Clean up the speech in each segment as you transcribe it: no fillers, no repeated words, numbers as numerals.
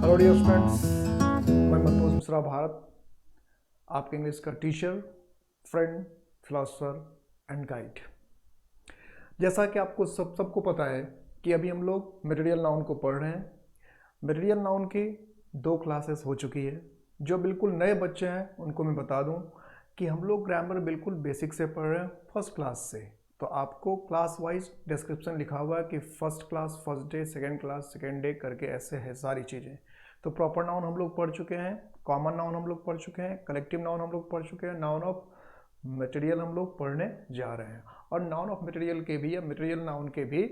Hello dear students, मैं मनतोष मिश्रा भारत, आपके English का teacher, friend, philosopher and guide. जैसा कि आपको सबको पता है कि अभी हम लोग मटेरियल नाउन को पढ़ रहे हैं। मटेरियल नाउन की 2 क्लासेस हो चुकी है। जो बिल्कुल नए बच्चे हैं उनको मैं बता दूं कि हम लोग ग्रामर बिल्कुल बेसिक से पढ़ रहे हैं, फर्स्ट क्लास से। तो आपको क्लास वाइज डिस्क्रिप्शन लिखा हुआ है कि first class first day, second class second day करके ऐसे है सारी चीज़ें। तो प्रॉपर नाउन हम लोग पढ़ चुके हैं, कॉमन नाउन हम लोग पढ़ चुके हैं, कलेक्टिव नाउन हम लोग पढ़ चुके हैं, नाउन ऑफ मटेरियल हम लोग पढ़ने जा रहे हैं। और नाउन ऑफ मटेरियल के भी या मटेरियल नाउन के भी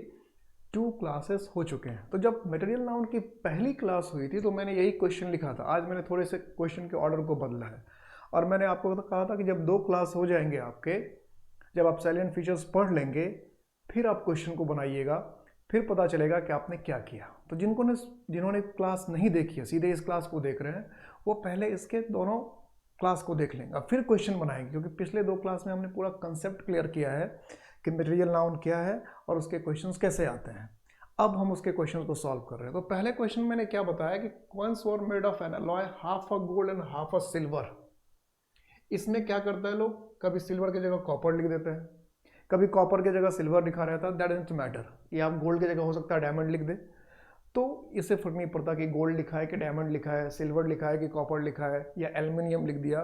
2 क्लासेस हो चुके हैं। तो जब मटेरियल नाउन की पहली क्लास हुई थी तो मैंने यही क्वेश्चन लिखा था। आज मैंने थोड़े से क्वेश्चन के ऑर्डर को बदला है और मैंने आपको कहा था कि जब 2 क्लास हो जाएंगे आपके, जब आप साइलेंट फीचर्स पढ़ लेंगे फिर आप क्वेश्चन को बनाइएगा, फिर पता चलेगा कि आपने क्या किया। तो जिन्होंने क्लास नहीं देखी है, सीधे इस क्लास को देख रहे हैं, वो पहले इसके दोनों क्लास को देख लेंगे फिर क्वेश्चन बनाएंगे। क्योंकि पिछले 2 क्लास में हमने पूरा कंसेप्ट क्लियर किया है कि मटेरियल नाउन क्या है और उसके क्वेश्चंस कैसे आते हैं। अब हम उसके क्वेश्चन को सॉल्व कर रहे हैं। तो पहले क्वेश्चन मैंने क्या बताया कि coins were made of N alloy half a gold and half a silver. इसमें क्या करता है, लोग कभी सिल्वर की जगह कॉपर लिख देते हैं, कभी कॉपर की जगह सिल्वर लिखा रहता है। दैट डजंट मैटर, ये आप गोल्ड की जगह हो सकता है डायमंड लिख दे, तो इससे फर्क नहीं पड़ता कि गोल्ड लिखा है कि डायमंड लिखा है, सिल्वर लिखा है कि कॉपर लिखा है या एल्युमिनियम लिख दिया।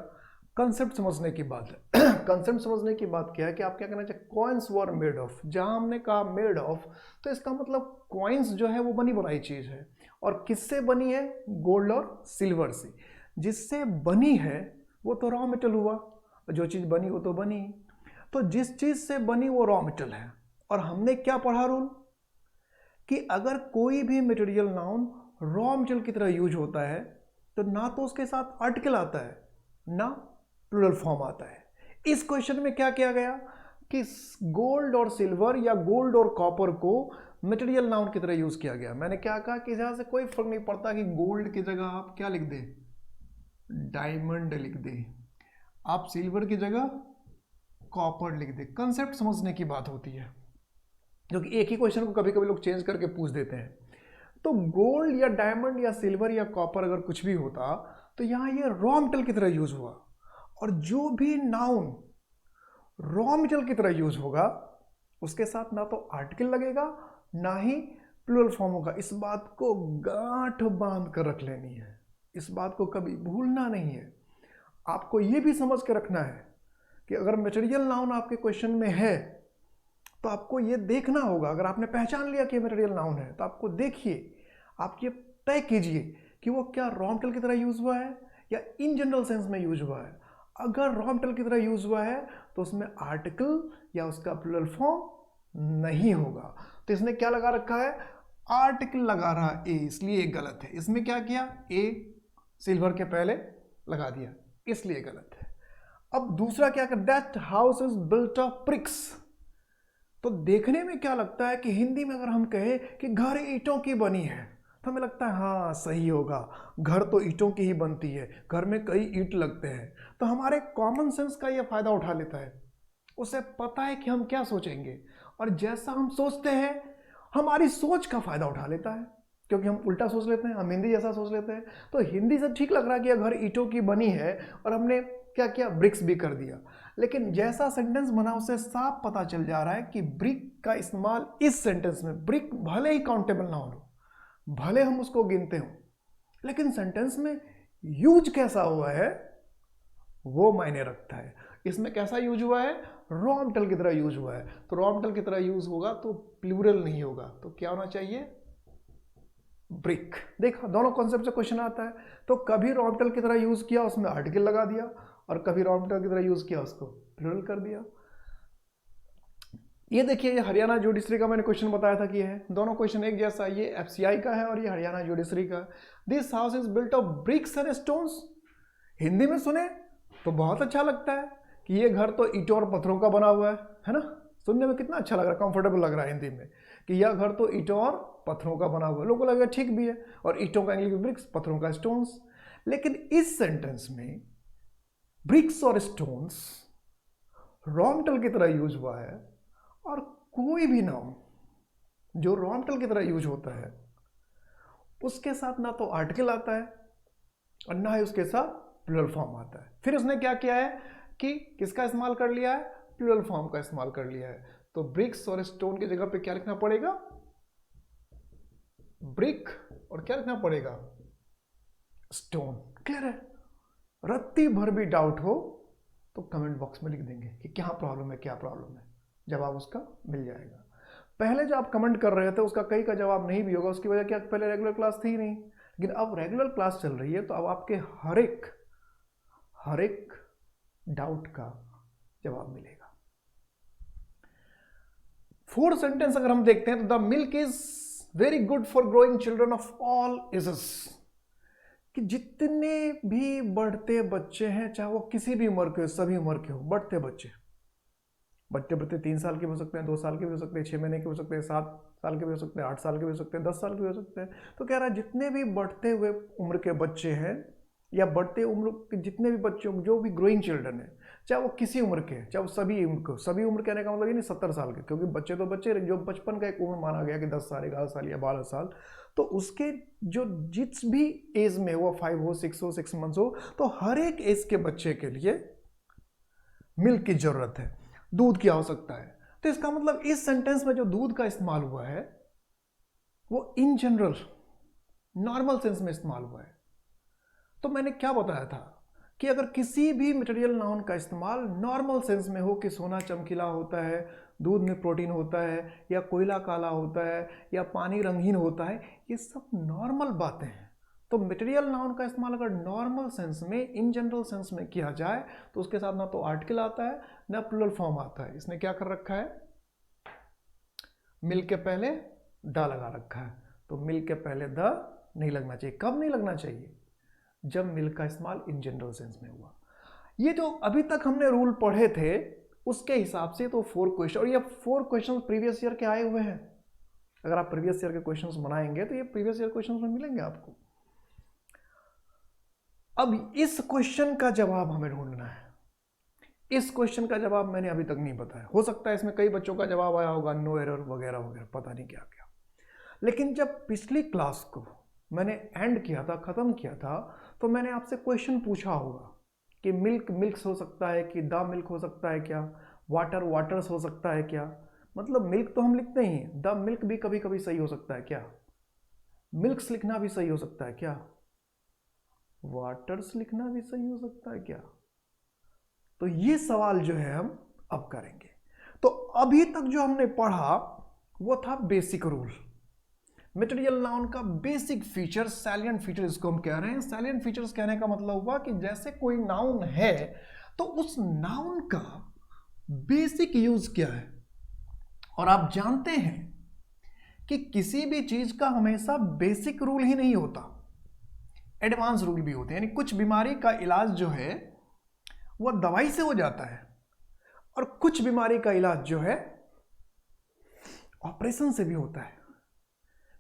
कंसेप्ट समझने की बात है। कंसेप्ट समझने की बात क्या है कि आप क्या करना चाहिए, कॉइन्स वर मेड ऑफ। जहां हमने कहा मेड ऑफ तो इसका मतलब कॉइन्स जो है वो बनी बनाई चीज है। और किससे बनी है, गोल्ड और सिल्वर से। जिससे बनी है वो तो रॉ मेटल हुआ, जो चीज बनी वो तो बनी। तो जिस चीज से बनी वो रॉ मेटल है। और हमने क्या पढ़ा रूल कि अगर कोई भी मटेरियल नाउन रॉ मटेरियल की तरह यूज होता है तो ना तो उसके साथ आर्टिकल आता है ना प्लूरल फॉर्म आता है। इस क्वेश्चन में क्या किया गया कि गोल्ड और सिल्वर या गोल्ड और कॉपर को मटेरियल नाउन की तरह यूज किया गया। मैंने क्या कहा कि यहां से कोई फर्क नहीं पड़ता कि गोल्ड की जगह आप क्या लिख दे, डायमंड लिख दे, आप सिल्वर की जगह कॉपर लिख दे। कंसेप्ट समझने की बात होती है, क्योंकि एक ही क्वेश्चन को कभी कभी लोग चेंज करके पूछ देते हैं। तो गोल्ड या डायमंड या सिल्वर या कॉपर अगर कुछ भी होता तो यहां ये रॉ मेटल की तरह यूज हुआ। और जो भी नाउन रॉ मेटल की तरह यूज होगा उसके साथ ना तो आर्टिकल लगेगा ना ही प्लूरल फॉर्म होगा। इस बात को गांठ बांध कर रख लेनी है, इस बात को कभी भूलना नहीं है। आपको यह भी समझ के रखना है कि अगर मटेरियल नाउन आपके क्वेश्चन में है तो आपको ये देखना होगा। अगर आपने पहचान लिया कि मटेरियल नाउन है तो आपको देखिए, आप ये तय कीजिए कि वो क्या रॉ मेटल की तरह यूज हुआ है या इन जनरल सेंस में यूज हुआ है। अगर रॉ मेटल की तरह यूज हुआ है तो उसमें आर्टिकल या उसका प्लूरल फॉर्म नहीं होगा। तो इसने क्या लगा रखा है, आर्टिकल लगा रहा ए, इसलिए गलत है। इसमें क्या किया, ए सिल्वर के पहले लगा दिया, इसलिए गलत है। अब दूसरा क्या कर, that house is built of BRICS. तो देखने में क्या लगता है कि हिंदी में अगर हम कहें कि घर ईंटों की बनी है तो हमें लगता है हाँ सही होगा, घर तो ईंटों की ही बनती है, घर में कई ईंट लगते हैं। तो हमारे कॉमन सेंस का ये फायदा उठा लेता है, उसे पता है कि हम क्या सोचेंगे और जैसा हम सोचते हैं हमारी सोच का फायदा उठा लेता है। क्योंकि हम उल्टा सोच लेते हैं, हम हिंदी जैसा सोच लेते हैं। तो हिंदी से ठीक लग रहा है कि घर ईंटों की बनी है और हमने क्या किया, ब्रिक्स भी कर दिया। लेकिन जैसा सेंटेंस बना उससे साफ पता चल जा रहा है कि ब्रिक का इस्तेमाल इस सेंटेंस में, ब्रिक भले ही काउंटेबल ना हो, भले हम उसको गिनते हो, लेकिन सेंटेंस में यूज कैसा हुआ है वो मायने रखता है। इसमें कैसा यूज हुआ है, रॉ मेटल की तरह यूज हुआ है। तो रॉ मेटल की तरह यूज होगा तो प्लूरल नहीं होगा, तो क्या होना चाहिए, ब्रिक। देखा, दोनों कॉन्सेप्ट से क्वेश्चन आता है। तो कभी रॉ मेटल की तरह यूज किया उसमें आर्टिकल लगा दिया, और कभी रॉ मेटल की तरह यूज किया उसको प्लूरल कर दिया। ये देखिए, ये हरियाणा जुडिशरी का मैंने क्वेश्चन बताया था कि ये है, दोनों क्वेश्चन एक जैसा, ये एफसीआई का है और ये हरियाणा जुडिशरी का। This house is built of BRICS and stones. Hindi में सुने तो बहुत अच्छा लगता है कि ये घर तो ईंटों और पत्थरों का बना हुआ है ना। सुनने में कितना अच्छा लग रहा है, कंफर्टेबल लग रहा है हिंदी में कि यह घर तो ईंटों और पत्थरों का बना हुआ है। लोगों को लगेगा ठीक भी है, और ईंटों का इंग्लिश ब्रिक्स, पत्थरों का स्टोन्स। लेकिन इस सेंटेंस में ब्रिक्स और स्टोन्स रॉ मेटल की तरह यूज हुआ है, और कोई भी नाउन जो रॉ मेटल की तरह यूज होता है उसके साथ ना तो आर्टिकल आता है और ना ही उसके साथ प्लूरल फॉर्म आता है। फिर उसने क्या किया है कि किसका इस्तेमाल कर लिया है, प्लूरल फॉर्म का इस्तेमाल कर लिया है। तो ब्रिक्स और स्टोन की जगह पे क्या लिखना पड़ेगा, ब्रिक, और क्या लिखना पड़ेगा, स्टोन। क्लियर है? रत्ती भर भी डाउट हो तो कमेंट बॉक्स में लिख देंगे कि क्या प्रॉब्लम है, क्या प्रॉब्लम है, जवाब उसका मिल जाएगा। पहले जो आप कमेंट कर रहे थे उसका कई का जवाब नहीं भी होगा, उसकी वजह क्या, पहले रेगुलर क्लास थी नहीं, लेकिन अब रेगुलर क्लास चल रही है तो अब आपके हर एक डाउट का जवाब मिलेगा। 4th सेंटेंस अगर हम देखते हैं तो the milk is very good for growing children of all ages, कि जितने भी बढ़ते बच्चे हैं, चाहे वो किसी भी उम्र के हो, सभी उम्र के हो, बढ़ते बच्चे, बढ़ते बढ़ते 3 साल के भी हो सकते हैं, 2 साल के भी हो सकते हैं, 6 महीने के हो सकते हैं, 7 साल के भी हो सकते हैं, 8 साल के भी हो सकते हैं, 10 साल के भी हो सकते हैं। तो कह रहा है जितने भी बढ़ते हुए उम्र के बच्चे हैं या बढ़ते उम्र के जितने भी बच्चे, जो भी ग्रोइंग चिल्ड्रन है, चाहे वो किसी उम्र के, चाहे वो सभी उम्र, सभी उम्र कहने का मतलब ये नहीं 70 साल के, क्योंकि बच्चे तो बच्चे, जो बचपन का एक उम्र माना गया कि 10 साल, 11 साल या 12 साल, तो उसके जो जिस भी एज में, वो 5 हो, 6 हो, 6 मंथ्स हो, तो हर एक एज के बच्चे के लिए मिल्क की जरूरत है, दूध की आवश्यकता है। तो इसका मतलब इस सेंटेंस में जो दूध का इस्तेमाल हुआ है वो इन जनरल नॉर्मल सेंस में इस्तेमाल हुआ है। तो मैंने क्या बताया था कि अगर किसी भी मटेरियल नाउन का इस्तेमाल नॉर्मल सेंस में हो कि सोना चमकीला होता है, दूध में प्रोटीन होता है, या कोयला काला होता है, या पानी रंगीन होता है, ये सब नॉर्मल बातें हैं। तो मटेरियल नाउन का इस्तेमाल अगर नॉर्मल सेंस में, इन जनरल सेंस में किया जाए तो उसके साथ ना तो आर्टिकल आता है ना प्लूरल फॉर्म आता है। इसने क्या कर रखा है, मिल के पहले द लगा रखा है। तो मिल के पहले द नहीं लगना चाहिए। कब नहीं लगना चाहिए, जब मिल का इस्तेमाल इन जनरल सेंस में हुआ। ये जो अभी तक हमने रूल पढ़े थे उसके हिसाब से तो 4 क्वेश्चन, और ये 4 क्वेश्चन प्रीवियस ईयर के आए हुए हैं। अगर आप प्रीवियस ईयर के क्वेश्चंस बनाएंगे तो ये प्रीवियस ईयर क्वेश्चंस में मिलेंगे आपको। अब इस क्वेश्चन का जवाब हमें ढूंढना है। इस क्वेश्चन का जवाब मैंने अभी तक नहीं बताया। हो सकता है इसमें कई बच्चों का जवाब आया होगा, नो एरर वगैरह वगैरह, पता नहीं क्या क्या। लेकिन जब पिछली क्लास को मैंने एंड किया था, खत्म किया था, तो मैंने आपसे क्वेश्चन पूछा होगा कि मिल्क मिल्क्स हो सकता है, कि द मिल्क हो सकता है क्या, वाटर वाटर्स हो सकता है क्या। मतलब मिल्क तो हम लिखते ही, द मिल्क भी कभी कभी सही हो सकता है क्या, मिल्क्स लिखना भी सही हो सकता है क्या, वाटर्स लिखना भी सही हो सकता है क्या। तो ये सवाल जो है हम अब करेंगे। तो अभी तक जो हमने पढ़ा वो था बेसिक रूल, मटेरियल नाउन का बेसिक फीचर, सैलिएंट फीचर इसको हम कह रहे हैं। सैलिएंट फीचर्स कहने का मतलब हुआ कि जैसे कोई नाउन है तो उस नाउन का बेसिक यूज क्या है। और आप जानते हैं कि किसी भी चीज का हमेशा बेसिक रूल ही नहीं होता, एडवांस रूल भी होते हैं। यानी कुछ बीमारी का इलाज जो है वो दवाई से हो जाता है, और कुछ बीमारी का इलाज जो है ऑपरेशन से भी होता है।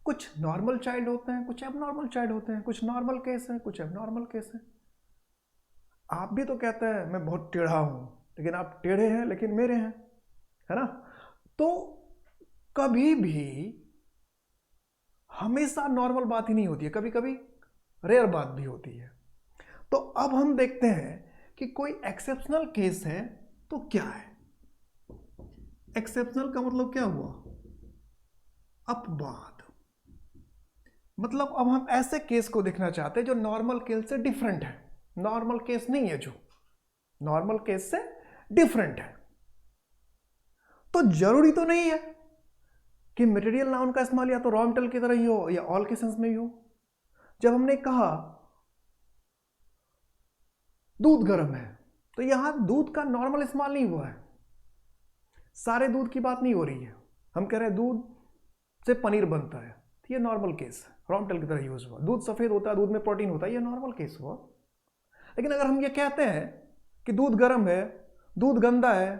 कुछ नॉर्मल चाइल्ड होते हैं, कुछ एबनॉर्मल चाइल्ड होते हैं, कुछ नॉर्मल केस है, कुछ एबनॉर्मल केस है। आप भी तो कहते हैं मैं बहुत टेढ़ा हूं, लेकिन आप टेढ़े हैं लेकिन मेरे हैं, है ना। तो कभी भी हमेशा नॉर्मल बात ही नहीं होती है, कभी कभी रेयर बात भी होती है। तो अब हम देखते हैं कि कोई एक्सेप्शनल केस है तो क्या है। एक्सेप्शनल का मतलब क्या हुआ, अपवाद। मतलब अब हम ऐसे केस को देखना चाहते हैं जो नॉर्मल केस से डिफरेंट है, नॉर्मल केस नहीं है, जो नॉर्मल केस से डिफरेंट है। तो जरूरी तो नहीं है कि मटेरियल नाउन का इस्तेमाल या तो रॉ मटेरियल की तरह ही हो या ऑल के सेंस में ही हो। जब हमने कहा दूध गर्म है तो यहां दूध का नॉर्मल इस्तेमाल नहीं हुआ है, सारे दूध की बात नहीं हो रही है। हम कह रहे हैं दूध से पनीर बनता है, तो ये नॉर्मल केस रॉ मटेरियल की तरह यूज हुआ। दूध सफेद होता है, दूध में प्रोटीन होता है, ये नॉर्मल केस हुआ। लेकिन अगर हम ये कहते हैं कि दूध गर्म है, दूध गंदा है,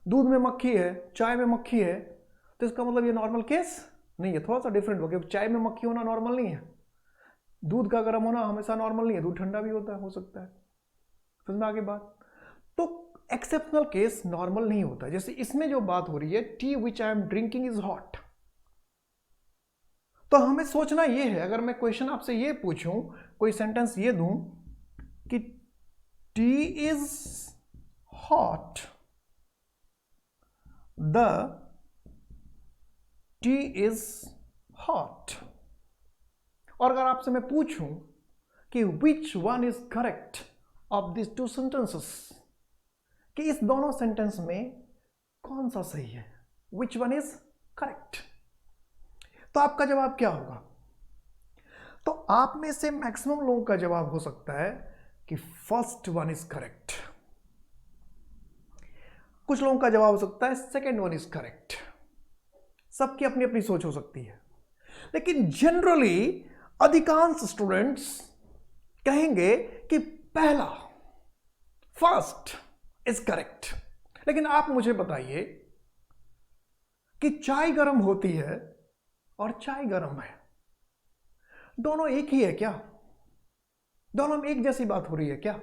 दूध में मक्खी है, चाय में मक्खी है, तो इसका मतलब ये नॉर्मल केस नहीं है, थोड़ा सा डिफरेंट हो गया। चाय में मक्खी होना नॉर्मल नहीं है, दूध का गर्म होना हमेशा नॉर्मल नहीं है, दूध ठंडा भी होता है, हो सकता है। समझ में आगे बात। तो एक्सेप्शनल केस नॉर्मल नहीं होता। जैसे इसमें जो बात हो रही है, T which I am drinking is hot, तो हमें सोचना ये है, अगर मैं क्वेश्चन आपसे ये पूछूं, कोई सेंटेंस ये दूं कि T is hot, the T is hot, और अगर आपसे मैं पूछूं कि which one is correct of this two sentences, कि इस दोनों सेंटेंस में कौन सा सही है, विच वन इज करेक्ट, तो आपका जवाब क्या होगा? तो आप में से मैक्सिमम लोगों का जवाब हो सकता है कि फर्स्ट वन इज करेक्ट, कुछ लोगों का जवाब हो सकता है सेकेंड वन इज करेक्ट, सबकी अपनी अपनी सोच हो सकती है। लेकिन जनरली अधिकांश स्टूडेंट्स कहेंगे कि पहला, फर्स्ट इज करेक्ट। लेकिन आप मुझे बताइए कि चाय गर्म होती है और चाय गर्म है, दोनों एक ही है क्या? दोनों में एक जैसी बात हो रही है क्या?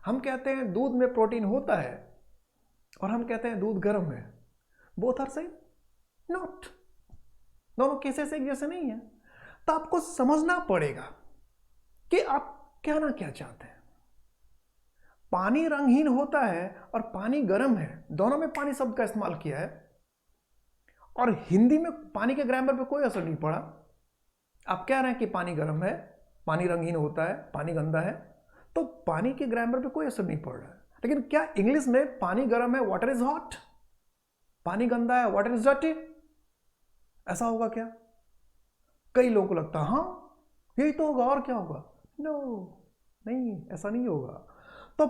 हम कहते हैं दूध में प्रोटीन होता है और हम कहते हैं दूध गर्म है, बोथ आर सेम? नॉट, दोनों केसेस एक जैसे नहीं है। तो आपको समझना पड़ेगा कि आप कहना क्या चाहते हैं। पानी रंगहीन होता है और पानी गर्म है, दोनों में पानी शब्द का इस्तेमाल किया है, और हिंदी में पानी के ग्रामर पे कोई असर नहीं पड़ा। आप कह रहे हैं कि पानी गर्म है, पानी रंगहीन होता है, पानी गंदा है, तो पानी के ग्रामर पे कोई असर नहीं पड़ रहा है। लेकिन क्या इंग्लिश में पानी गर्म है, वाटर इज हॉट, पानी गंदा है, वाटर इज डर्टी, ऐसा होगा क्या? कई लोगों को लगता है हाँ यही तो होगा, और क्या होगा? नो, नहीं, ऐसा नहीं होगा। तो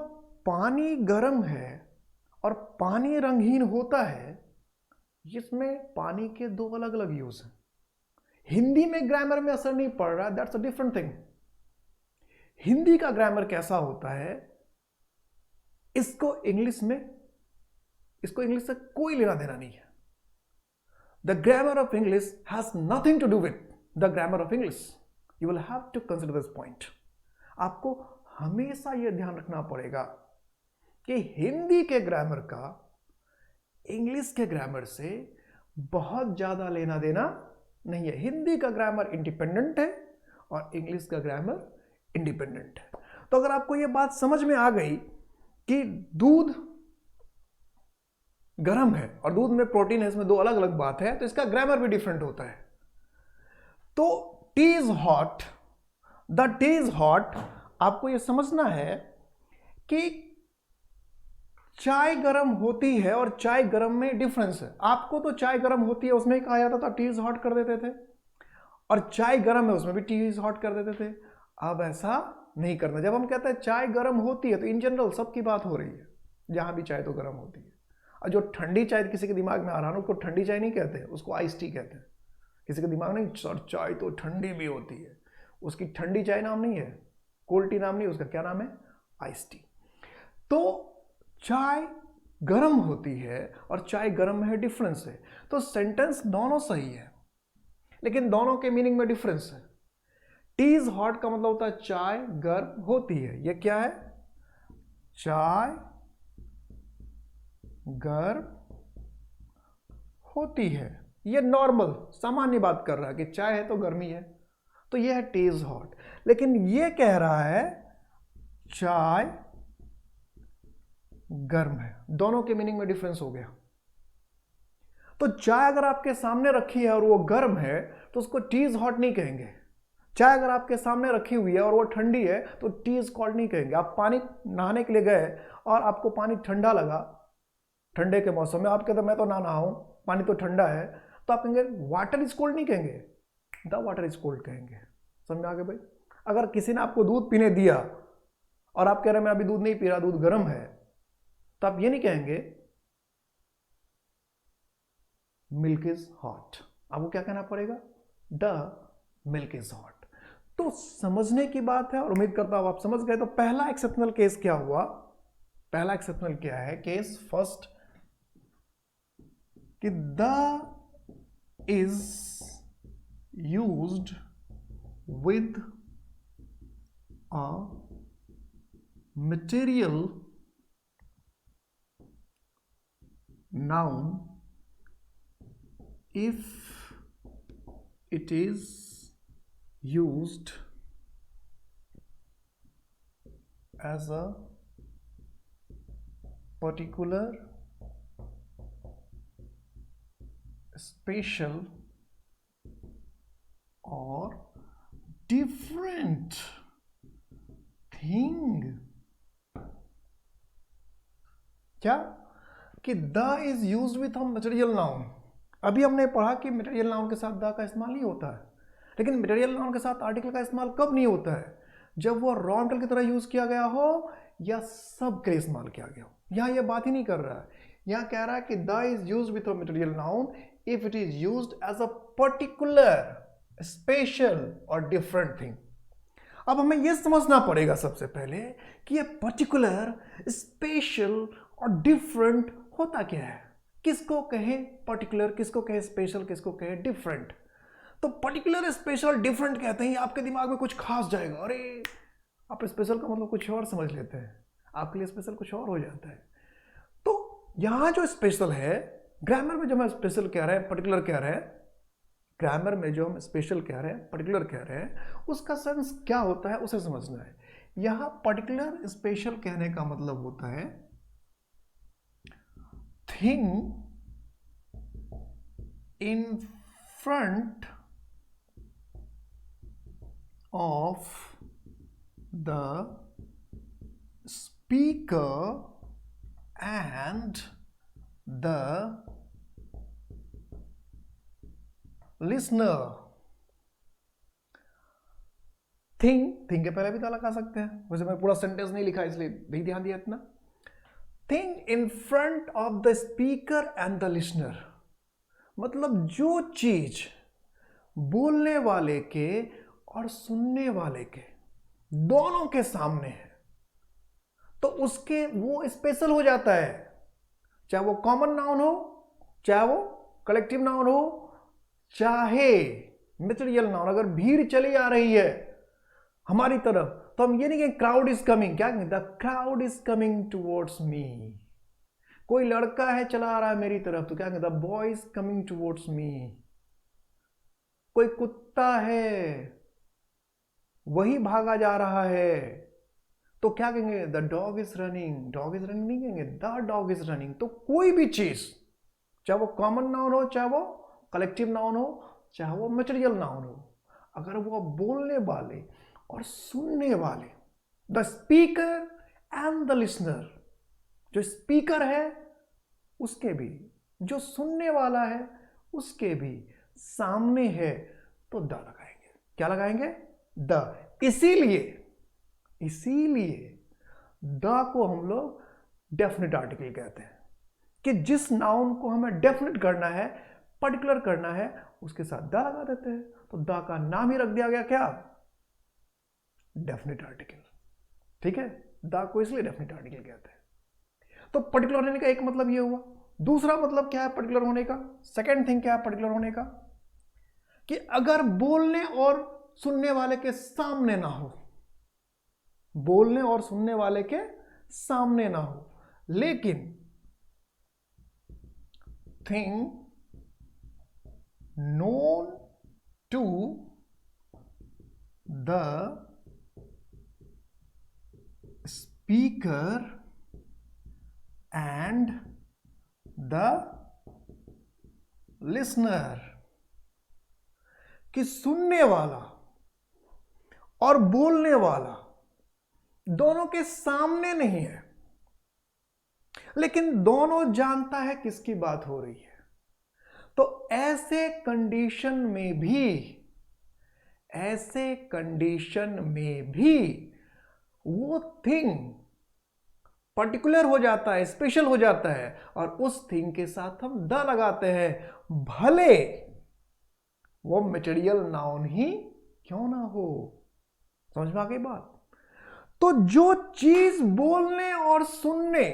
पानी गर्म है और पानी रंगहीन होता है, जिसमें पानी के दो अलग अलग यूज हैं। हिंदी में ग्रामर में असर नहीं पड़ रहा, that's a different thing. Hindi का ग्रामर कैसा होता है, इसको इंग्लिश से कोई लेना देना नहीं है। The grammar of English has nothing to do with the grammar of English. You will have to consider this point. आपको हमेशा यह ध्यान रखना पड़ेगा कि हिंदी के ग्रामर का इंग्लिश के ग्रामर से बहुत ज़्यादा लेना देना नहीं है। हिंदी का ग्रामर इंडिपेंडेंट है और इंग्लिश का ग्रामर इंडिपेंडेंट है। तो अगर आपको यह बात समझ में आ गई कि दूध गर्म है और दूध में प्रोटीन है, इसमें दो अलग अलग बात है, तो इसका ग्रामर भी डिफरेंट होता है। तो T is hot, the T is hot, आपको यह समझना है कि चाय गर्म होती है और चाय गर्म में डिफरेंस है। आपको तो चाय गर्म होती है उसमें कहा जाता था टी इज हॉट कर देते थे, और चाय गर्म है उसमें भी टी इज हॉट कर देते थे। अब ऐसा नहीं करना। जब हम कहते हैं चाय गर्म होती है तो इन जनरल सबकी बात हो रही है, जहां भी चाय तो गर्म होती है। और जो ठंडी चाय किसी के दिमाग में आ रहा है, उसको ठंडी चाय नहीं कहते, उसको आइस टी कहते हैं। किसी के दिमाग में सर चाय तो ठंडी भी होती है, उसकी ठंडी चाय नाम नहीं है, कोल्ड टी नाम नहीं, उसका क्या नाम है? Ice tea. तो चाय गर्म होती है और चाय गर्म है, डिफरेंस है। तो सेंटेंस दोनों सही है, लेकिन दोनों के मीनिंग में डिफरेंस है। टी इज हॉट का मतलब होता है चाय गर्म होती है, यह क्या है? चाय गर्म होती है, ये नॉर्मल सामान्य बात कर रहा है कि चाय है तो गर्मी है, तो ये है टी इज हॉट। लेकिन ये कह रहा है चाय गर्म है, दोनों के मीनिंग में डिफरेंस हो गया। तो चाय अगर आपके सामने रखी है और वो गर्म है तो उसको टी इज हॉट नहीं कहेंगे। चाय अगर आपके सामने रखी हुई है और वो ठंडी है तो टी इज कोल्ड नहीं कहेंगे। आप पानी नहाने के लिए गए और आपको पानी ठंडा लगा, ठंडे के मौसम में आप कहते मैं तो ना नहाऊं, पानी तो ठंडा है, तो आप कहेंगे वाटर इज कोल्ड नहीं कहेंगे, द वाटर इज कोल्ड कहेंगे। समझ आ गया भाई? अगर किसी ने आपको दूध पीने दिया और आप कह रहे हैं मैं अभी दूध नहीं पी रहा, दूध गर्म है, तो आप ये नहीं कहेंगे मिल्क इज हॉट, आपको क्या कहना पड़ेगा? The milk is hot. तो समझने की बात है और उम्मीद करता हूं आप समझ गए। तो पहला एक्सेप्शनल केस क्या हुआ? पहला एक्सेप्शनल क्या है? केस फर्स्ट कि the is used with a material noun if it is used as a particular, special or different thing। क्या कि the is used with material noun. अभी हमने पढ़ा कि मटेरियल नाउन के साथ द का इस्तेमाल नहीं होता है, लेकिन मटेरियल नाउन के साथ आर्टिकल का इस्तेमाल कब नहीं होता है? जब वो रॉ मटेरियल की तरह यूज किया गया हो या सब के लिए इस्तेमाल किया गया हो। यहाँ ये बात ही नहीं कर रहा है, यहाँ कह रहा है कि the is used with material noun if it is used as a particular, special और डिफरेंट थिंग। अब हमें यह समझना पड़ेगा सबसे पहले कि ये पर्टिकुलर, स्पेशल और डिफरेंट होता क्या है, किसको कहे पर्टिकुलर, किसको कहे स्पेशल, किसको कहे डिफरेंट। तो पर्टिकुलर, स्पेशल, डिफरेंट कहते हैं, आपके दिमाग में कुछ खास जाएगा, अरे आप स्पेशल का मतलब कुछ और समझ लेते हैं, आपके लिए स्पेशल कुछ और हो जाता है। तो यहां जो स्पेशल है, ग्रामर में जो हम स्पेशल कह रहे हैं, पर्टिकुलर कह रहे हैं, ग्रामर में जो हम स्पेशल कह रहे हैं, पर्टिकुलर कह रहे हैं, उसका सेंस क्या होता है उसे समझना है। यहां पर्टिकुलर, स्पेशल कहने का मतलब होता है thing in front of the speaker and the listener. Thing के पहले भी तो लगा सकते हैं, वैसे मैं पूरा सेंटेंस नहीं लिखा इसलिए नहीं ध्यान दिया इतना। Thing in front of the speaker and the listener, मतलब जो चीज बोलने वाले के और सुनने वाले के दोनों के सामने है तो उसके वो स्पेशल हो जाता है, चाहे वो कॉमन नाउन हो, चाहे वो कलेक्टिव नाउन हो, चाहे मटेरियल नाउन। अगर भीड़ चली आ रही है हमारी तरफ तो हम ये नहीं कहेंगे क्राउड इज कमिंग, क्या कहेंगे? The crowd is coming towards me. कोई लड़का है चला आ रहा है मेरी तरफ तो क्या कहेंगे? The boy is coming towards me. कोई कुत्ता है वही भागा जा रहा है तो क्या कहेंगे? The dog is running. Dog is running नहीं कहेंगे, द डॉग इज रनिंग। तो कोई भी चीज, चाहे वो कॉमन नाउन हो, चाहे वो कलेक्टिव नाउन हो, चाहे वो मटेरियल नाउन हो, अगर वो बोलने वाले और सुनने वाले, the speaker and the listener, जो स्पीकर है उसके भी, जो सुनने वाला है उसके भी सामने है तो द लगाएंगे। क्या लगाएंगे? द। इसीलिए द को हम लोग डेफिनेट आर्टिकल कहते हैं कि जिस नाउन को हमें डेफिनेट करना है, पर्टिकुलर करना है, उसके साथ द लगा देते हैं तो द का नाम ही रख दिया गया क्या? Definite article. ठीक है, द को इसलिए डेफिनेट आर्टिकल कहते हैं। तो पर्टिकुलर होने का एक मतलब ये हुआ। दूसरा मतलब क्या है पर्टिकुलर होने का? सेकेंड थिंग क्या है पर्टिकुलर होने का? कि अगर बोलने और सुनने वाले के सामने ना हो, बोलने और सुनने वाले के सामने ना हो, लेकिन thing known to the speaker and the listener, कि सुनने वाला और बोलने वाला दोनों के सामने नहीं है लेकिन दोनों जानता है किसकी बात हो रही है। तो ऐसे कंडीशन में भी वो थिंग पर्टिकुलर हो जाता है, स्पेशल हो जाता है और उस थिंग के साथ हम द लगाते हैं, भले वो मटेरियल नाउन ही क्यों ना हो। समझ में आ गई बात? तो जो चीज बोलने और सुनने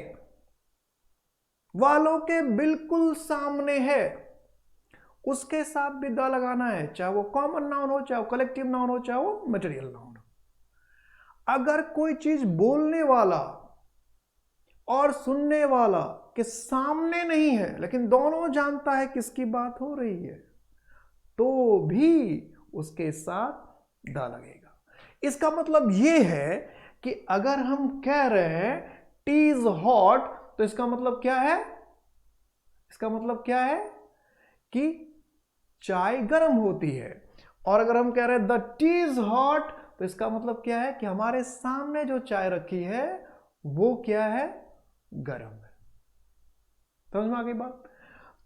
वालों के बिल्कुल सामने है उसके साथ भी द लगाना है, चाहे वो कॉमन नाउन हो, चाहे वो कलेक्टिव नाउन हो, चाहे वो मटेरियल नाउन हो। अगर कोई चीज बोलने वाला और सुनने वाला के सामने नहीं है लेकिन दोनों जानता है किसकी बात हो रही है तो भी उसके साथ द लगेगा। इसका मतलब ये है कि अगर हम कह रहे हैं टी इज हॉट, तो इसका मतलब क्या है? इसका मतलब क्या है कि चाय गर्म होती है। और अगर हम कह रहे हैं द टी इज हॉट, तो इसका मतलब क्या है कि हमारे सामने जो चाय रखी है वो क्या है? गर्म है। समझ में आ गई बात?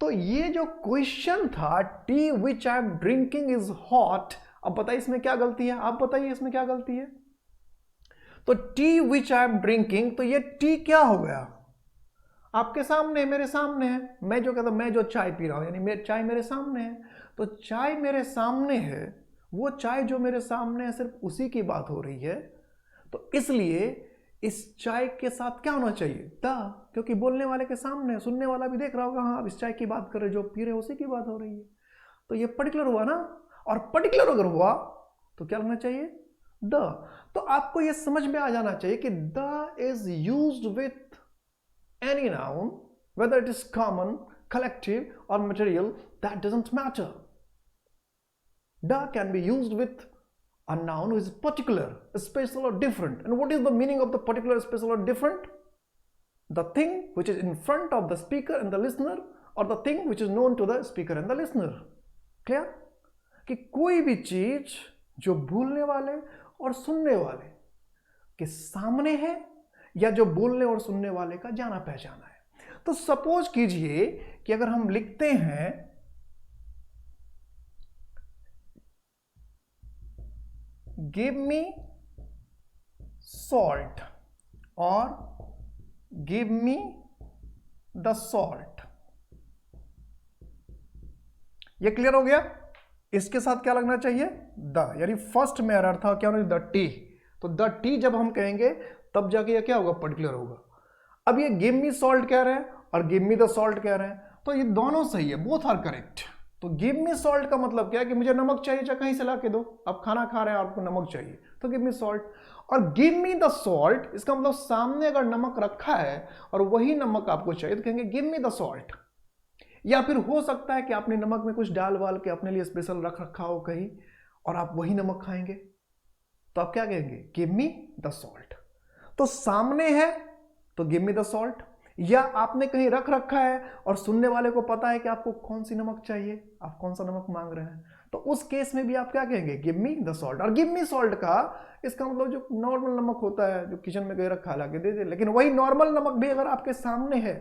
तो ये जो क्वेश्चन था, T which I am drinking is hot, अब बताइए इसमें क्या गलती है? आप बताइए इसमें क्या गलती है? तो T which I am drinking, तो ये टी क्या हो गया? आपके सामने, मेरे सामने है। मैं जो कहता हूं, मैं जो चाय पी रहा हूं, यानी चाय मेरे सामने है। तो चाय मेरे सामने है, वो चाय जो मेरे सामने है सिर्फ उसी की बात हो रही है। तो इसलिए इस चाय के साथ क्या होना चाहिए? द, क्योंकि बोलने वाले के सामने, सुनने वाला भी देख रहा होगा, हाँ इस चाय की बात कर रहे, जो पी रहे उसी की बात हो रही है। तो ये पर्टिकुलर हुआ ना, और पर्टिकुलर अगर हुआ तो क्या लगना चाहिए? द। तो आपको ये समझ में आ जाना चाहिए कि the is used with any noun, whether it is common, collective or material, that doesn't matter. Da can be used with a noun who is particular, special or different. And what is the meaning of the particular, special or different? The thing which is in front of the speaker and the listener, or the thing which is known to the speaker and the listener. Clear? कि कोई भी चीज जो बोलने वाले और सुनने वाले के सामने है, या जो बोलने और सुनने वाले का जाना पहचाना है। तो सपोज कीजिए कि अगर हम लिखते हैं गिव मी सॉल्ट और गिव मी द सॉल्ट, ये क्लियर हो गया? इसके साथ क्या लगना चाहिए? द, यानी फर्स्ट में एरर था, क्या होना? The T. तो द टी जब हम कहेंगे तब जाके ये क्या होगा? पर्टिकुलर होगा। अब ये गिव मी सॉल्ट कह रहे हैं और गिव मी द सॉल्ट कह रहे हैं, तो ये दोनों सही है, बोथ आर करेक्ट। तो गिव मी सॉल्ट का मतलब क्या है कि मुझे नमक चाहिए, चाहे कहीं से ला के दो। आप खाना खा रहे हैं, आपको नमक चाहिए, तो गिव मी सॉल्ट। और गिव मी द सॉल्ट, इसका मतलब सामने अगर नमक रखा है और वही नमक आपको चाहिए, तो कहेंगे गिव मी द सॉल्ट। या फिर हो सकता है कि आपने नमक में कुछ डाल वाल के अपने लिए स्पेशल रख रखा हो कहीं, और आप वही नमक खाएंगे, तो आप क्या कहेंगे? Give me the salt. तो सामने है तो गिव मी द सॉल्ट, या आपने कहीं रख रखा है और सुनने वाले को पता है कि आपको कौन सी नमक चाहिए, आप कौन सा नमक मांग रहे हैं, तो उस केस में भी आप क्या कहेंगे? Give me the salt. और गिव मी सॉल्ट का इसका मतलब जो नॉर्मल नमक होता है, जो किचन में कहीं रखा ला के दे दे, लेकिन वही नॉर्मल नमक भी अगर आपके सामने है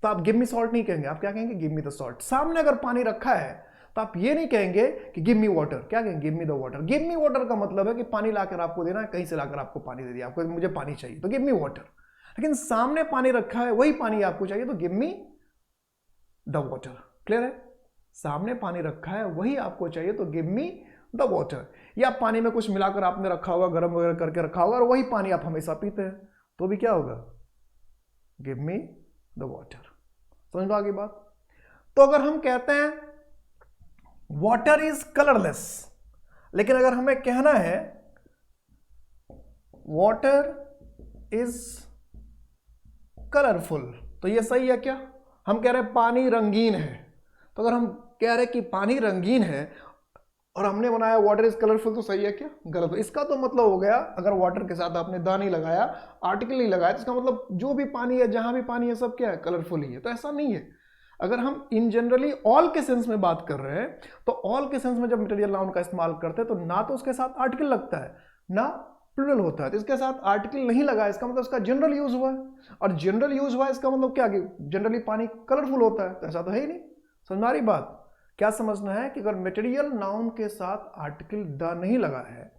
तो आप गिव मी सॉल्ट नहीं कहेंगे, आप क्या कहेंगे? Give me the salt. सामने अगर पानी रखा है तो आप ये नहीं कहेंगे कि गिव मी वाटर, क्या कहेंगे? Give me the water. Give me water का मतलब है कि पानी लाकर आपको देना है, कहीं से लाकर आपको पानी दे दिया, आपको मुझे पानी चाहिए तो गिव मी वाटर। लेकिन सामने पानी रखा है, वही पानी आपको चाहिए, तो give me the water. Clear है? सामने पानी रखा है, वही आपको चाहिए, तो गिव मी द वाटर। या पानी में कुछ मिलाकर आपने रखा होगा, गर्म वगैरह करके रखा होगा, और वही पानी आप हमेशा पीते हैं, तो भी क्या होगा? Give me the water. समझ में आ गई बात? तो अगर हम कहते हैं वाटर इज कलरलेस, लेकिन अगर हमें कहना है वाटर इज कलरफुल, तो ये सही है क्या? हम कह रहे हैं पानी रंगीन है, तो अगर हम कह रहे हैं कि पानी रंगीन है और हमने बनाया वाटर इज कलरफुल, तो सही है क्या? गलत। इसका तो मतलब हो गया, अगर वाटर के साथ आपने द नहीं लगाया, आर्टिकल नहीं लगाया, तो इसका मतलब जो भी पानी है, जहां भी पानी है, सब क्या है? कलरफुल ही है। तो ऐसा नहीं है। अगर हम इन जनरली ऑल के सेंस में बात कर रहे हैं, तो ऑल के सेंस में जब मटेरियल नाउन का इस्तेमाल करते हैं तो ना तो उसके साथ आर्टिकल लगता है, ना प्लूरल होता है। तो इसके साथ आर्टिकल नहीं लगा, इसका मतलब इसका जनरल यूज हुआ है, और जनरल यूज हुआ है इसका मतलब क्या? जनरली पानी कलरफुल होता है, तो ऐसा तो है ही नहीं। समझ आ रही बात? क्या समझना है कि अगर मटेरियल नाउन के साथ आर्टिकल द नहीं लगा है,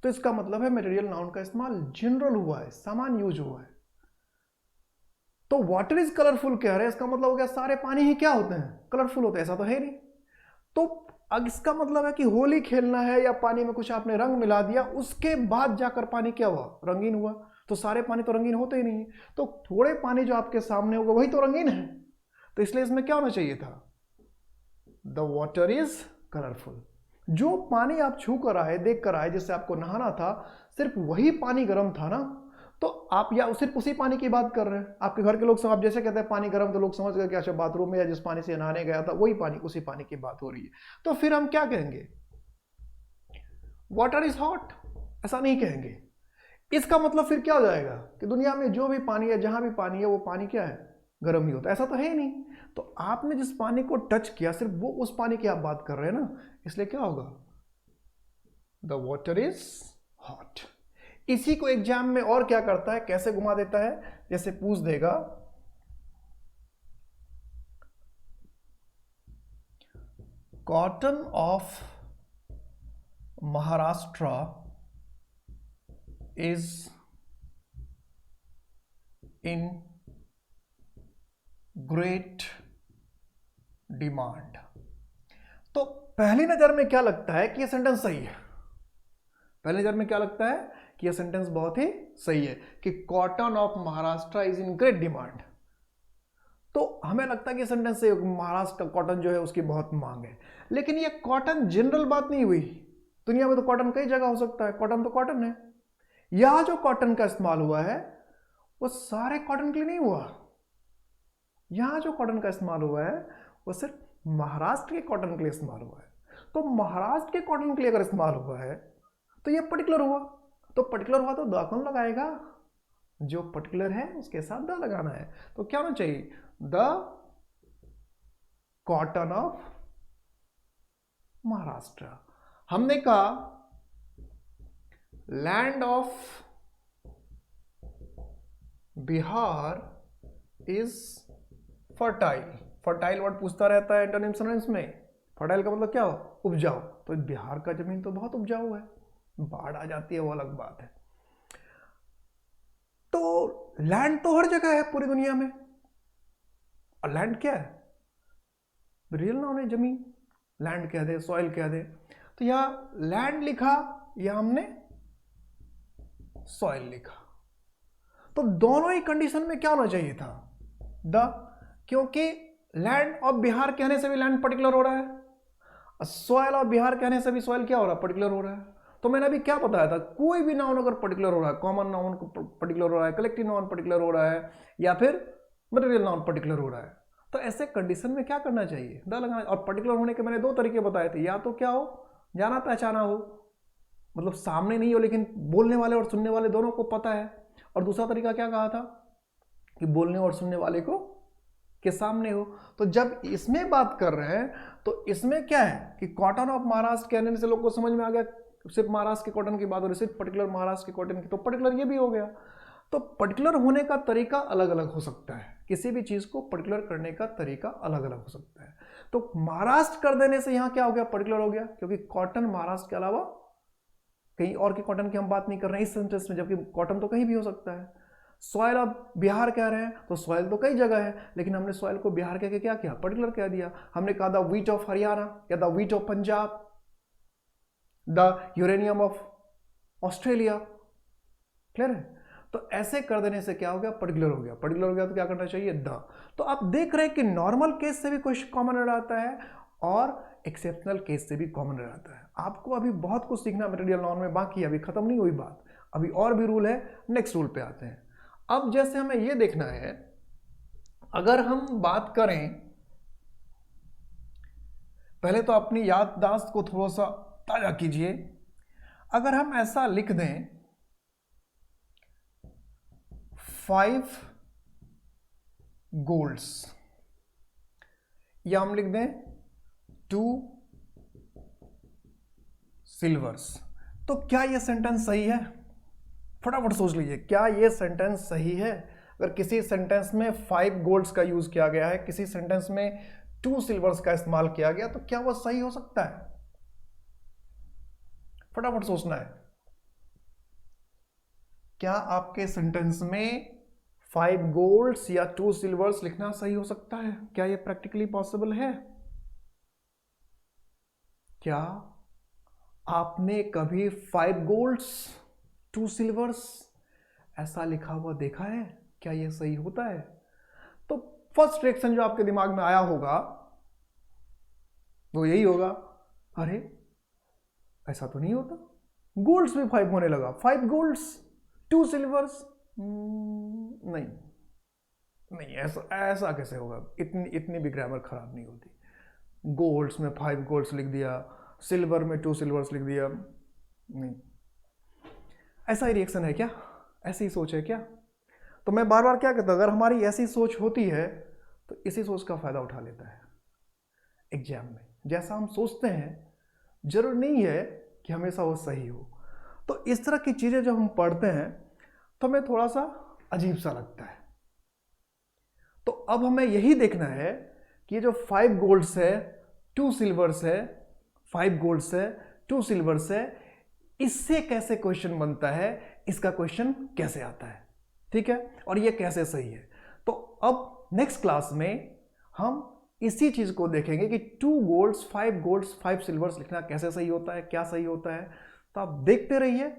तो इसका मतलब है मटेरियल नाउन का इस्तेमाल जनरल हुआ है, सामान्य यूज हुआ है। तो वाटर इज कलरफुल कह रहे हैं, इसका मतलब हो गया सारे पानी ही क्या होते हैं? कलरफुल होते हैं, ऐसा तो है नहीं। तो अब इसका मतलब है कि होली खेलना है या पानी में कुछ आपने रंग मिला दिया, उसके बाद जाकर पानी क्या हुआ? रंगीन हुआ। तो सारे पानी तो रंगीन होते ही नहीं है, तो थोड़े पानी जो आपके सामने होगा वही तो रंगीन है। तो इसलिए इसमें क्या होना चाहिए था? The water is colourful. जो पानी आप छू कर आए, देख कर आए, जिससे आपको नहाना था, सिर्फ वही पानी गर्म था ना, तो आप या सिर्फ उसी पानी की बात कर रहे हैं, आपके घर के लोग सब आप जैसे कहते हैं पानी गर्म, तो लोग समझ गए कि अच्छा बाथरूम में या जिस पानी से नहाने गया था वही पानी, उसी पानी की बात हो रही है। तो फिर हम क्या कहेंगे, वाटर इज हॉट, ऐसा नहीं कहेंगे। इसका मतलब फिर क्या हो जाएगा कि दुनिया में जो भी पानी है, जहां भी पानी है, वो पानी क्या है, गर्म ही होता है, ऐसा तो है ही नहीं। तो आपने जिस पानी को टच किया सिर्फ वो उस पानी की आप बात कर रहे हैं ना, इसलिए क्या होगा, द वाटर इज हॉट। इसी को एग्जाम में और क्या करता है, कैसे घुमा देता है, जैसे पूछ देगा cotton of Maharashtra is in great demand. तो पहली नजर में क्या लगता है कि यह सेंटेंस सही है, पहली नजर में क्या लगता है कि यह सेंटेंस बहुत ही सही है कि cotton of Maharashtra is in great demand. तो हमें लगता है कि सेंटेंस से महाराष्ट्र का कॉटन जो है उसकी बहुत मांग है, लेकिन ये कॉटन जनरल बात नहीं हुई। दुनिया में तो कॉटन कई जगह हो सकता है, कॉटन तो कॉटन है। यहां जो कॉटन का इस्तेमाल हुआ है वो सारे कॉटन के लिए नहीं हुआ, यहां जो कॉटन का इस्तेमाल हुआ है वो सिर्फ महाराष्ट्र के कॉटन के लिए इस्तेमाल हुआ है। तो महाराष्ट्र के कॉटन के लिए अगर इस्तेमाल हुआ है तो ये पर्टिकुलर हुआ, तो पर्टिकुलर हुआ तो द कौन लगाएगा, जो पर्टिकुलर है उसके साथ द लगाना है। तो क्या होना चाहिए, द कॉटन ऑफ महाराष्ट्र। हमने कहा land of Bihar is fertile. Fertile word पूछता रहता है एंटोनिम सिनोनिम्स में। फर्टाइल का मतलब क्या हो, उपजाऊ। तो बिहार का जमीन तो बहुत उपजाऊ है, बाढ़ आ जाती है वो अलग बात है। तो लैंड तो हर जगह है पूरी दुनिया में, और लैंड क्या है, रियल नाउन है, जमीन, लैंड कह दे, सॉइल कह दे। तो यहां लैंड लिखा या हमने सॉइल लिखा, तो दोनों ही कंडीशन में क्या होना चाहिए था, द, क्योंकि लैंड ऑफ बिहार कहने से भी लैंड पर्टिकुलर हो रहा है, सॉइल ऑफ बिहार कहने से भी सॉइल क्या हो रहा है, पर्टिकुलर हो रहा है। तो मैंने अभी क्या बताया था, कोई भी नाउन अगर पर्टिकुलर हो रहा है, कॉमन नाउन पर्टिकुलर हो रहा है, कलेक्टिव नाउन पर्टिकुलर हो रहा है, या फिर मटेरियल नाउन पर्टिकुलर हो रहा है, तो ऐसे कंडीशन में क्या करना चाहिए, द लगाना। और पर्टिकुलर होने के मैंने दो तरीके बताए थे, या तो क्या हो, जाना पहचाना हो, मतलब सामने नहीं हो लेकिन बोलने वाले और सुनने वाले दोनों को पता है, और दूसरा तरीका क्या कहा था कि बोलने और सुनने वाले को के सामने हो। तो जब इसमें बात कर रहे हैं तो इसमें क्या है कि कॉटन ऑफ महाराष्ट्र कहने से लोग को समझ में आ गया सिर्फ महाराष्ट्र के कॉटन की बात हो रही, सिर्फ पर्टिकुलर महाराष्ट्र के कॉटन की, तो पर्टिकुलर ये भी हो गया। तो पर्टिकुलर होने का तरीका अलग अलग हो सकता है, किसी भी चीज को पर्टिकुलर करने का तरीका अलग अलग हो सकता है। तो महाराष्ट्र कर देने से यहां क्या हो गया, पर्टिकुलर हो गया, क्योंकि कॉटन महाराष्ट्र के अलावा कहीं और के कॉटन की हम बात नहीं कर रहे हैं इस सेंटेंस में, जबकि कॉटन तो कहीं भी हो सकता है। सॉइल ऑफ बिहार कह रहे हैं तो सॉइल तो कई जगह है, लेकिन हमने सॉइल को बिहार कह के क्या किया, पर्टिकुलर कह दिया। हमने कहा द व्हीट ऑफ हरियाणा या the wheat of Punjab, the uranium of Australia, clear है। तो ऐसे कर देने से क्या हो गया, पर्टिकुलर हो गया। पर्टिकुलर हो गया तो क्या करना चाहिए, द। तो आप देख रहे हैं कि नॉर्मल केस से भी कुछ कॉमन रहता है और एक्सेप्शनल केस से भी कॉमन रहता है। आपको अभी बहुत कुछ सीखना मटेरियल नाउन में बाकी है, अभी खत्म नहीं हुई बात, अभी और भी रूल है। नेक्स्ट रूल पे आते हैं। अब जैसे हमें यह देखना है, अगर हम बात करें, पहले तो अपनी याददाश्त को थोड़ा सा ताजा कीजिए। अगर हम ऐसा लिख दें 5 गोल्ड्स, या हम लिख दें 2 सिल्वर्स, तो क्या यह सेंटेंस सही है? फटाफट सोच लीजिए, क्या यह सेंटेंस सही है? अगर किसी सेंटेंस में 5 गोल्ड्स का यूज किया गया है, किसी सेंटेंस में 2 सिल्वर्स का इस्तेमाल किया गया, तो क्या वह सही हो सकता है? फटाफट सोचना है। क्या आपके सेंटेंस में 5 गोल्ड्स या 2 सिल्वर्स लिखना सही हो सकता है? क्या यह प्रैक्टिकली पॉसिबल है? क्या आपने कभी 5 गोल्ड्स 2 सिल्वर्स ऐसा लिखा हुआ देखा है? क्या यह सही होता है? तो फर्स्ट रिएक्शन जो आपके दिमाग में आया होगा वो यही होगा, अरे ऐसा तो नहीं होता, गोल्ड्स भी 5 होने लगा, 5 गोल्ड्स 2 सिल्वर्स, नहीं नहीं, ऐसा कैसे होगा? इतनी भी ग्रामर खराब नहीं होती। गोल्ड्स में 5 गोल्ड्स लिख दिया, सिल्वर में 2 सिल्वर्स लिख दिया, नहीं। ऐसा ही रिएक्शन है क्या? ऐसी ही सोच है क्या? तो मैं बार बार क्या कहता हूँ, अगर हमारी ऐसी सोच होती है तो इसी सोच का फ़ायदा उठा लेता है एग्जाम में। जैसा हम सोचते हैं जरूर नहीं है कि हमेशा वो सही हो। तो इस तरह की चीज़ें जब हम पढ़ते हैं तो हमें थोड़ा सा अजीब सा लगता है। तो अब हमें यही देखना है कि ये जो 5 गोल्ड्स है 2 सिल्वर्स है, 5 गोल्ड्स है 2 सिल्वर्स है, इससे कैसे क्वेश्चन बनता है, इसका क्वेश्चन कैसे आता है, ठीक है, और ये कैसे सही है। तो अब नेक्स्ट क्लास में हम इसी चीज को देखेंगे कि 2 गोल्ड्स 5 गोल्ड्स 5 सिल्वर्स लिखना कैसे सही होता है, क्या सही होता है। तो आप देखते रहिए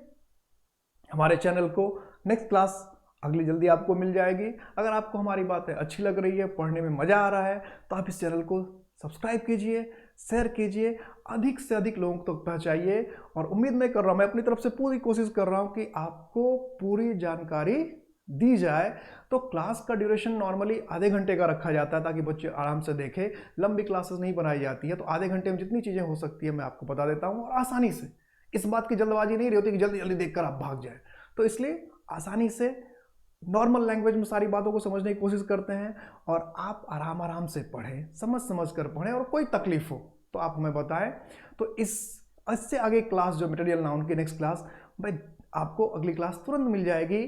हमारे चैनल को। नेक्स्ट क्लास अगली जल्दी आपको मिल जाएगी। अगर आपको हमारी बातें अच्छी लग रही है, पढ़ने में मजा आ रहा है, तो आप इस चैनल को सब्सक्राइब कीजिए, शेयर कीजिए, अधिक से अधिक लोगों तक पहुंचाइए। और उम्मीद मैं कर रहा हूं, मैं अपनी तरफ से पूरी कोशिश कर रहा हूं कि आपको पूरी जानकारी दी जाए। तो क्लास का ड्यूरेशन नॉर्मली आधे घंटे का रखा जाता है ताकि बच्चे आराम से देखें। लंबी क्लासेस नहीं बनाई जाती है, तो आधे घंटे में जितनी चीज़ें हो सकती है मैं आपको बता देता हूँ, और आसानी से। इस बात की जल्दबाजी नहीं रही होती कि जल्दी जल्दी देखकर आप भाग जाए। तो इसलिए आसानी से नॉर्मल लैंग्वेज में सारी बातों को समझने की कोशिश करते हैं, और आप आराम आराम से पढ़ें, समझ कर पढ़ें, और कोई तकलीफ हो तो आप हमें बताएं। तो इससे आगे क्लास जो मटेरियल नाउन की नेक्स्ट क्लास, भाई आपको अगली क्लास तुरंत मिल जाएगी,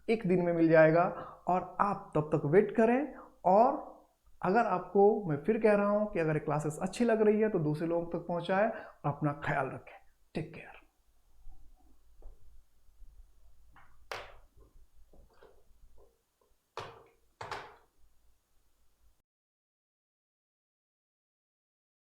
एक दिन में मिल जाएगा, और आप तब तक वेट करें। और अगर आपको मैं फिर कह रहा हूं कि अगर क्लासेस अच्छी लग रही है तो दूसरे लोगों तक पहुंचाएं, और अपना ख्याल रखें। Take care.